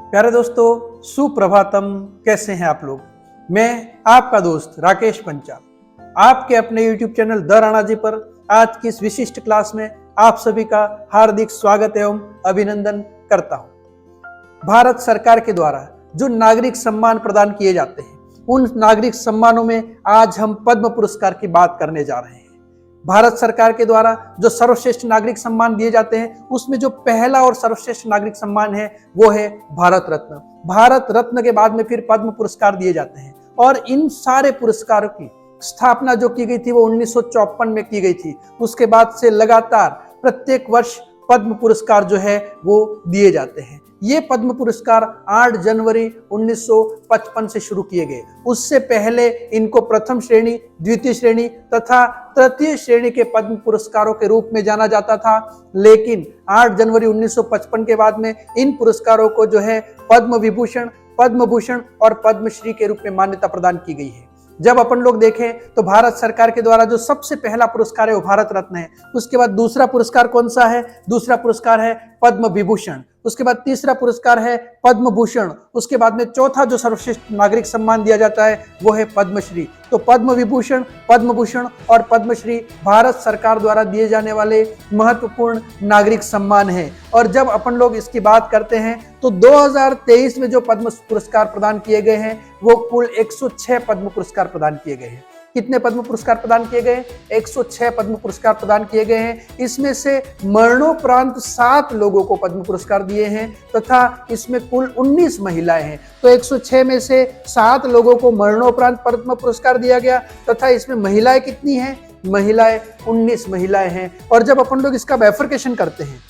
प्यारे दोस्तों, सुप्रभातम। कैसे हैं आप लोग? मैं आपका दोस्त राकेश पंचाल आपके अपने YouTube channel the Rana ji पर आज की इस विशिष्ट क्लास में आप सभी का हार्दिक स्वागत एवं अभिनंदन करता हूं। भारत सरकार के द्वारा जो नागरिक सम्मान प्रदान किए जाते हैं, उन नागरिक सम्मानों में आज हम पद्म पुरस्कार की बात करने जा रहे हैं। भारत सरकार के द्वारा जो सर्वश्रेष्ठ नागरिक सम्मान दिए जाते हैं, उसमें जो पहला और सर्वश्रेष्ठ नागरिक सम्मान है वो है भारत रत्न। भारत रत्न के बाद में फिर पद्म पुरस्कार दिए जाते हैं और इन सारे पुरस्कारों की स्थापना जो की गई थी वो 1954 में की गई थी। उसके बाद से लगातार प्रत्येक वर्ष पद्म पुरस्कार जो है वो दिए जाते हैं। ये पद्म पुरस्कार 8 जनवरी 1955 से शुरू किए गए। उससे पहले इनको प्रथम श्रेणी, द्वितीय श्रेणी तथा तृतीय श्रेणी के पद्म पुरस्कारों के रूप में जाना जाता था, लेकिन 8 जनवरी 1955 के बाद में इन पुरस्कारों को जो है पद्म विभूषण, पद्म भूषण और पद्मश्री के रूप में मान्यता प्रदान की गई है। जब अपन लोग देखें तो भारत सरकार के द्वारा जो सबसे पहला पुरस्कार है वो भारत रत्न है। उसके बाद दूसरा पुरस्कार कौन सा है? दूसरा पुरस्कार है पद्म विभूषण। उसके बाद तीसरा पुरस्कार है पद्म भूषण। उसके बाद में चौथा जो सर्वश्रेष्ठ नागरिक सम्मान दिया जाता है वो है पद्मश्री। तो पद्म विभूषण, पद्म भूषण और पद्मश्री भारत सरकार द्वारा दिए जाने वाले महत्वपूर्ण नागरिक सम्मान है। और जब अपन लोग इसकी बात करते हैं तो 2023 में जो पद्म पुरस्कार प्रदान किए गए हैं वो कुल 106 पद्म पुरस्कार प्रदान किए गए हैं। कितने पद्म पुरस्कार प्रदान किए गए? 106 पद्म पुरस्कार प्रदान किए गए हैं। इसमें से मरणोपरांत 7 लोगों को पद्म पुरस्कार दिए हैं तथा इसमें कुल 19 महिलाएं हैं। तो 106 में से 7 लोगों को मरणोपरांत पद्म पुरस्कार दिया गया तथा इसमें महिलाएं कितनी हैं? महिलाएं 19 महिलाएं हैं। और जब अपन लोग इसका बाइफरकेशन करते हैं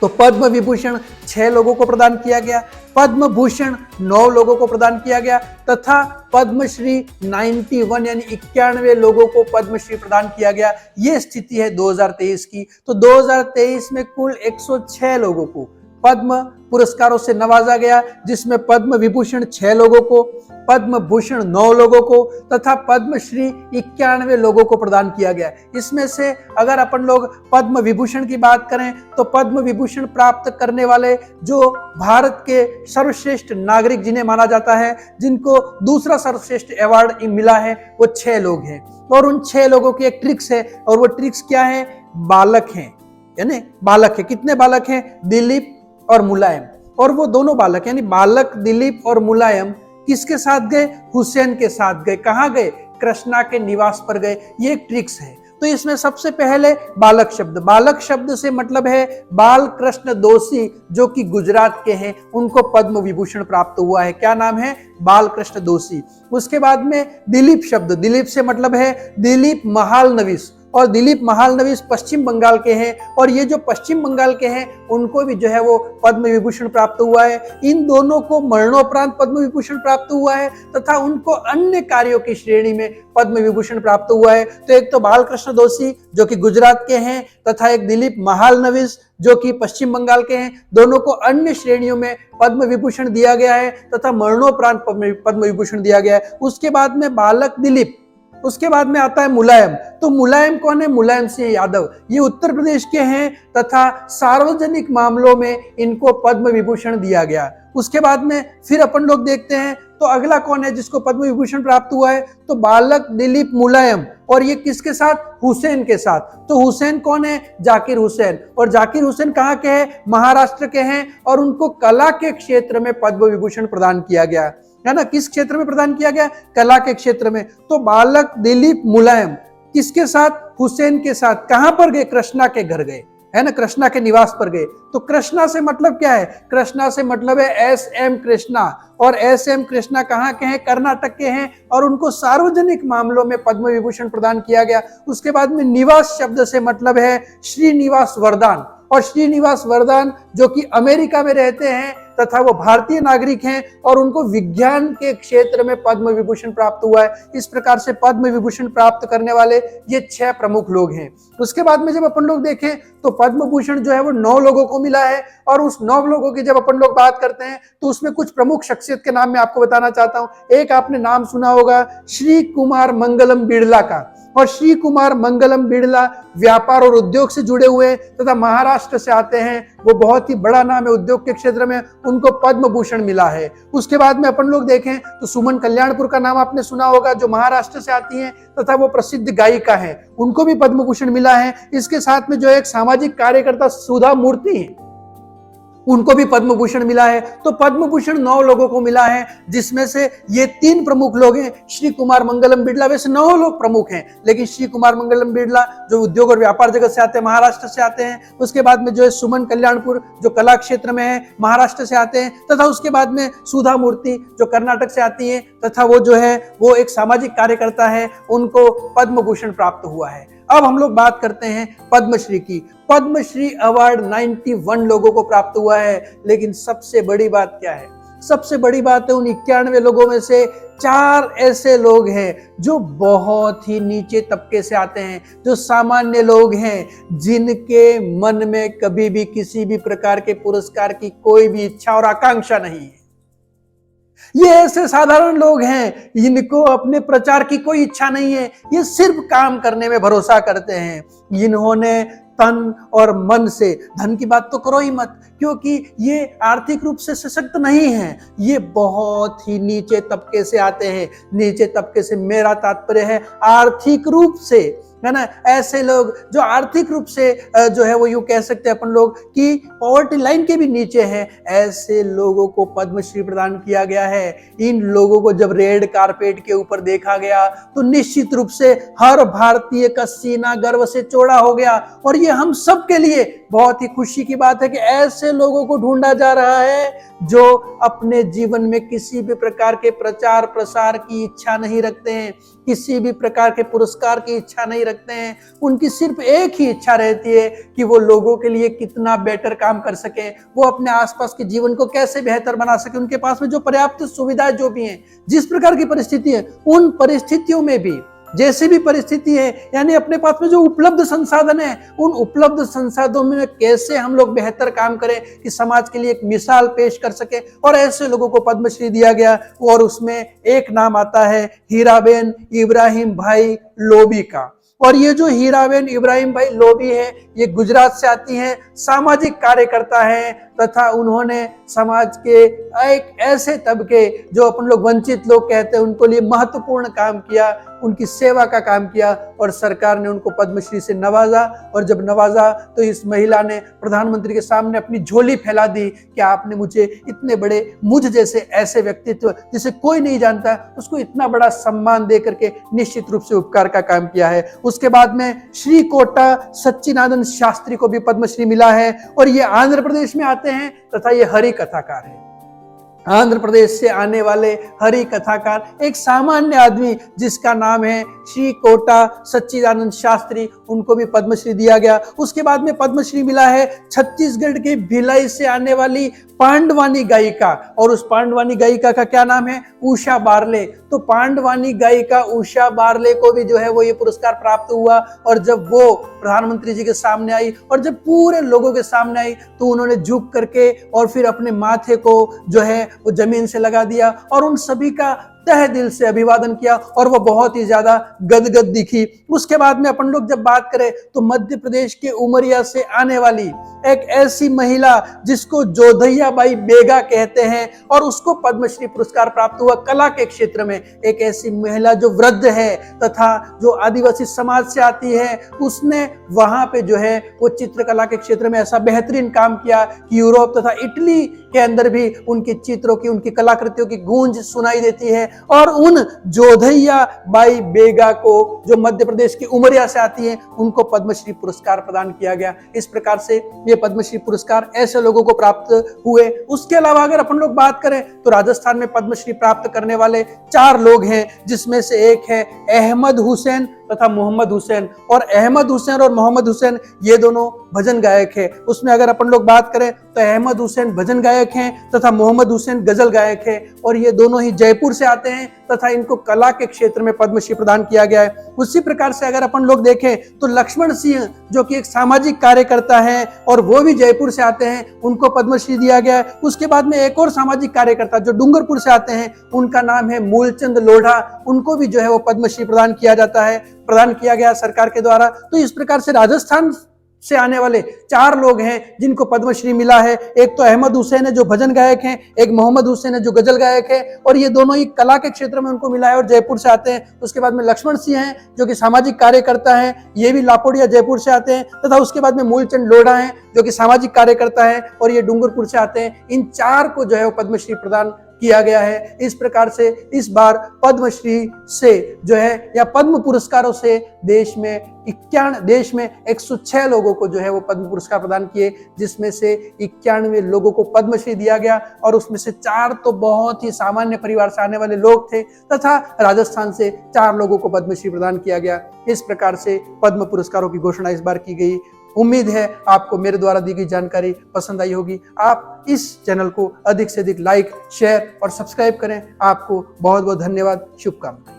तो पद्म विभूषण 6 लोगों को प्रदान किया गया, पद्म भूषण 9 लोगों को प्रदान किया गया तथा पद्मश्री 91 यानी 91 लोगों को पद्मश्री प्रदान किया गया। ये स्थिति है 2023 की। तो 2023 में कुल 106 लोगों को पद्म पुरस्कारों से नवाजा गया, जिसमें पद्म विभूषण 6 लोगों को, पद्म भूषण 9 लोगों को तथा पद्मश्री 91 लोगों को प्रदान किया गया। इसमें से अगर अपन लोग पद्म विभूषण की बात करें तो पद्म विभूषण प्राप्त करने वाले जो भारत के सर्वश्रेष्ठ नागरिक जिन्हें माना जाता है, जिनको दूसरा सर्वश्रेष्ठ अवार्ड मिला है, वो 6 लोग हैं। और उन 6 लोगों की एक ट्रिक्स है, और वो ट्रिक्स क्या है? बालक हैं, यानी बालक है। कितने बालक हैं? दिलीप और मुलायम। और वो दोनों बालक यानी बालक दिलीप और मुलायम किसके साथ गए? हुसैन के साथ गए। कहां गए? कृष्णा के निवास पर गए। ये एक ट्रिक्स है। तो इसमें सबसे पहले बालक शब्द, बालक शब्द से मतलब है बाल कृष्ण दोषी, जो कि गुजरात के हैं, उनको पद्म विभूषण प्राप्त हुआ है। क्या नाम है? बाल कृष्ण दोषी। उसके बाद में दिलीप शब्द, दिलीप से मतलब है दिलीप महालनविस, और दिलीप महालनविस पश्चिम बंगाल के हैं, और ये जो पश्चिम बंगाल के हैं उनको भी जो है वो पद्म विभूषण प्राप्त हुआ है। इन दोनों को मरणोपरांत पद्म विभूषण प्राप्त हुआ है तथा उनको अन्य कार्यों की श्रेणी में पद्म विभूषण प्राप्त हुआ है। तो एक तो बालकृष्ण दोषी जो कि गुजरात के हैं तथा एक दिलीप महालनविस जो कि पश्चिम बंगाल के हैं, दोनों को अन्य श्रेणियों में पद्म विभूषण दिया गया है तथा मरणोपरांत पद्म विभूषण दिया गया है। उसके बाद में बालक दिलीप, उसके बाद में आता है मुलायम। तो मुलायम कौन है? मुलायम सिंह यादव। ये उत्तर प्रदेश के हैं तथा सार्वजनिक मामलों में इनको पद्म विभूषण दिया गया। उसके बाद में फिर अपन लोग देखते हैं तो अगला कौन है जिसको पद्म विभूषण प्राप्त हुआ है? तो बालक दिलीप मुलायम, और ये किसके साथ? हुसैन के साथ। तो हुसैन कौन है? जाकिर हुसैन। और जाकिर हुसैन कहाँ के हैं? महाराष्ट्र के हैं, और उनको कला के क्षेत्र में पद्म विभूषण प्रदान किया गया है ना। किस क्षेत्र में प्रदान किया गया? कला के क्षेत्र में। तो बालक दिलीप मुलायम किसके साथ? हुसैन के साथ। कहां पर गए? कृष्णा के घर गए, है ना, कृष्णा के निवास पर गए। तो कृष्णा से मतलब क्या है? कृष्णा से मतलब है एस.एम. कृष्णा, और एस.एम. कृष्णा कहाँ के हैं? कर्नाटक के हैं, और उनको सार्वजनिक मामलों में पद्म विभूषण प्रदान किया गया। उसके बाद में निवास शब्द से मतलब है श्रीनिवास वरदान, और श्रीनिवास वरदान जो कि अमेरिका में रहते हैं तथा वो भारतीय नागरिक हैं, और उनको विज्ञान के क्षेत्र में पद्म विभूषण प्राप्त हुआ है। इस प्रकार से पद्म विभूषण प्राप्त करने वाले ये 6 प्रमुख लोग हैं। उसके बाद में जब अपन लोग देखें तो पद्म भूषण जो है वो 9 लोगों को मिला है, और उस 9 लोगों की जब अपन लोग बात करते हैं तो उसमें कुछ प्रमुख शख्सियत के नाम मैं आपको बताना चाहता हूं। एक आपने नाम सुना होगा श्री कुमार मंगलम बिड़ला का, और श्री कुमार मंगलम बिड़ला व्यापार और उद्योग से जुड़े हुए हैं तथा महाराष्ट्र से आते हैं। वो बहुत ही बड़ा नाम है उद्योग के क्षेत्र में, उनको पद्म भूषण मिला है। उसके बाद में अपन लोग देखें तो सुमन कल्याणपुर का नाम आपने सुना होगा, जो महाराष्ट्र से आती हैं तथा वो प्रसिद्ध गायिका है, उनको भी पद्म भूषण मिला है। इसके साथ में जो एक सामाजिक कार्यकर्ता सुधा मूर्ति है, उनको भी पद्म भूषण मिला है। तो पद्म भूषण 9 लोगों को मिला है, जिसमें से ये 3 प्रमुख लोग हैं, श्री कुमार मंगलम बिड़ला। वैसे 9 लोग प्रमुख हैं, लेकिन श्री कुमार मंगलम बिड़ला जो उद्योग और व्यापार जगत से आते हैं, महाराष्ट्र से आते हैं। उसके बाद में जो है सुमन कल्याणपुर जो कला क्षेत्र में है, महाराष्ट्र से आते हैं। तथा उसके बाद में सुधा मूर्ति जो कर्नाटक से आती है तथा वो जो है वो एक सामाजिक कार्यकर्ता है, उनको पद्म भूषण प्राप्त हुआ है। अब हम लोग बात करते हैं पद्मश्री की। पद्मश्री अवार्ड 91 लोगों को प्राप्त हुआ है, लेकिन सबसे बड़ी बात क्या है? सबसे बड़ी बात है उन 91 लोगों में से 4 ऐसे लोग हैं जो बहुत ही नीचे तबके से आते हैं, जो सामान्य लोग हैं, जिनके मन में कभी भी किसी भी प्रकार के पुरस्कार की कोई भी इच्छा और आकांक्षा नहीं है। ये ऐसे साधारण लोग हैं इनको अपने प्रचार की कोई इच्छा नहीं है, ये सिर्फ काम करने में भरोसा करते हैं। इन्होंने तन और मन से, धन की बात तो करो ही मत, क्योंकि ये आर्थिक रूप से सशक्त नहीं है, ये बहुत ही नीचे तबके से आते हैं। नीचे तबके से मेरा तात्पर्य है आर्थिक रूप से, है ना। ऐसे लोग जो आर्थिक रूप से जो है वो यूं कह सकते हैं अपन लोग कि पॉवर्टी लाइन के भी नीचे हैं, ऐसे लोगों को पद्मश्री प्रदान किया गया है। इन लोगों को जब रेड कारपेट के ऊपर देखा गया तो निश्चित रूप से हर भारतीय का सीना गर्व से चौड़ा हो गया। और ये हम सब के लिए बहुत ही खुशी की बात है कि ऐसे लोगों को ढूंढा जा रहा है जो अपने जीवन में किसी भी प्रकार के प्रचार प्रसार की इच्छा नहीं रखते हैं, किसी भी प्रकार के पुरस्कार की इच्छा नहीं रखते हैं। उनकी सिर्फ एक ही इच्छा रहती है कि वो लोगों के लिए कितना बेटर काम कर सके, वो अपने आसपास के जीवन को कैसे बेहतर बना सके। उनके पास में जो पर्याप्त सुविधाएं जो भी हैं, जिस प्रकार की परिस्थिति है, उन परिस्थितियों में भी, जैसी भी परिस्थिति है, यानी अपने पास में जो उपलब्ध संसाधन है, उन उपलब्ध संसाधनों में कैसे हम लोग बेहतर काम करें कि समाज के लिए एक मिसाल पेश कर सके। और ऐसे लोगों को पद्मश्री दिया गया। और उसमें एक नाम आता है हीराबेन इब्राहिम भाई लोबी का। और ये जो हीराबेन इब्राहिम भाई लोबी है, ये गुजरात से आती हैं, सामाजिक कार्यकर्ता हैं तथा उन्होंने समाज के एक ऐसे तबके जो अपन लोग वंचित लोग कहते हैं, उनको लिए महत्वपूर्ण काम किया, उनकी सेवा का काम किया। और सरकार ने उनको पद्मश्री से नवाजा। और जब नवाजा तो इस महिला ने प्रधानमंत्री के सामने अपनी झोली फैला दी कि आपने मुझे इतने बड़े, मुझ जैसे ऐसे व्यक्तित्व जिसे कोई नहीं जानता, उसको इतना बड़ा सम्मान दे करके निश्चित रूप से उपकार का काम किया है। उसके बाद में श्री कोटा सच्चिदानंद शास्त्री को भी पद्मश्री मिला है। और ये आंध्र प्रदेश में आते हैं तथा ये हरि कथाकार है। आंध्र प्रदेश से आने वाले हरि कथाकार, एक सामान्य आदमी जिसका नाम है श्री कोटा सच्चिदानंद शास्त्री, उनको भी पद्मश्री दिया गया। उसके बाद में पद्मश्री मिला है छत्तीसगढ़ के भिलाई से आने वाली पांडवानी गायिका। और उस पांडवानी गायिका का क्या नाम है? उषा बारले। तो पांडवानी गायिका उषा बारले को भी जो है वो ये पुरस्कार प्राप्त हुआ। और जब वो प्रधानमंत्री जी के सामने आई और जब पूरे लोगों के सामने आई तो उन्होंने झुक करके और फिर अपने माथे को जो है वो जमीन से लगा दिया और उन सभी का तहे दिल से अभिवादन किया और वो बहुत ही ज्यादा गदगद दिखी। उसके बाद में अपन लोग जब बात करें तो मध्य प्रदेश के उमरिया से आने वाली एक ऐसी महिला जिसको जोधैया बाई बेगा कहते हैं और उसको पद्मश्री पुरस्कार प्राप्त हुआ कला के क्षेत्र में। एक ऐसी महिला जो वृद्ध है तथा जो आदिवासी समाज से आती है, उसने वहां पे जो है वो चित्रकला के क्षेत्र में ऐसा बेहतरीन काम किया कि यूरोप तथा इटली के अंदर भी उनके चित्रों की, उनकी कलाकृतियों की गूंज सुनाई देती है। और उन जोधैया बाई बेगा को, जो मध्य प्रदेश की उमरिया से आती है, उनको पद्मश्री पुरस्कार प्रदान किया गया। इस प्रकार से ये पद्मश्री पुरस्कार ऐसे लोगों को प्राप्त हुए। उसके अलावा अगर अपन लोग बात करें तो राजस्थान में पद्मश्री प्राप्त करने वाले 4 लोग हैं, जिसमें से एक है अहमद हुसैन तथा मोहम्मद हुसैन। और अहमद हुसैन और मोहम्मद हुसैन ये दोनों भजन गायक हैं। उसमें अगर अपन लोग बात करें तो अहमद हुसैन भजन गायक हैं तथा मोहम्मद हुसैन गजल गायक है। और ये दोनों ही जयपुर से आते हैं तथा इनको कला के क्षेत्र में पद्मश्री प्रदान किया गया है। उसी प्रकार से अगर अपन लोग देखें तो लक्ष्मण सिंह जो कि एक सामाजिक कार्यकर्ता है और वो भी जयपुर से आते हैं, उनको पद्मश्री दिया गया है। उसके बाद में एक और सामाजिक कार्यकर्ता जो डूंगरपुर से आते हैं, उनका नाम है मूलचंद लोढ़ा, उनको भी जो है वो पद्मश्री प्रदान किया गया सरकार के द्वारा। तो इस प्रकार से राजस्थान से आने वाले 4 लोग हैं जिनको पद्मश्री मिला है। एक तो अहमद हुसैन है जो भजन गायक हैं, एक मोहम्मद हुसैन है जो गजल गायक है, और ये दोनों ही कला के क्षेत्र में उनको मिला है और जयपुर से आते हैं। उसके बाद में लक्ष्मण सिंह हैं जो कि सामाजिक कार्यकर्ता हैं, ये भी लापोड़िया जयपुर से आते हैं, तथा उसके बाद में मूलचंद लोढ़ा हैं जो कि सामाजिक कार्यकर्ता है और ये डूंगरपुर से आते हैं। इन 4 को जो है वो पद्मश्री प्रदान किया गया है। इस प्रकार से इस बार पद्मश्री से जो है या पद्म पुरस्कारों से देश में 106 लोगों को जो है वो पद्म पुरस्कार प्रदान किए, जिसमें से 91 लोगों को पद्मश्री दिया गया और उसमें से 4 तो बहुत ही सामान्य परिवार से आने वाले लोग थे, तथा राजस्थान से 4 लोगों को पद्मश्री प्रदान किया गया। इस प्रकार से पद्म पुरस्कारों की घोषणा इस बार की गई। उम्मीद है आपको मेरे द्वारा दी गई जानकारी पसंद आई होगी। आप इस चैनल को अधिक से अधिक लाइक, शेयर और सब्सक्राइब करें। आपको बहुत बहुत धन्यवाद, शुभकामनाएं।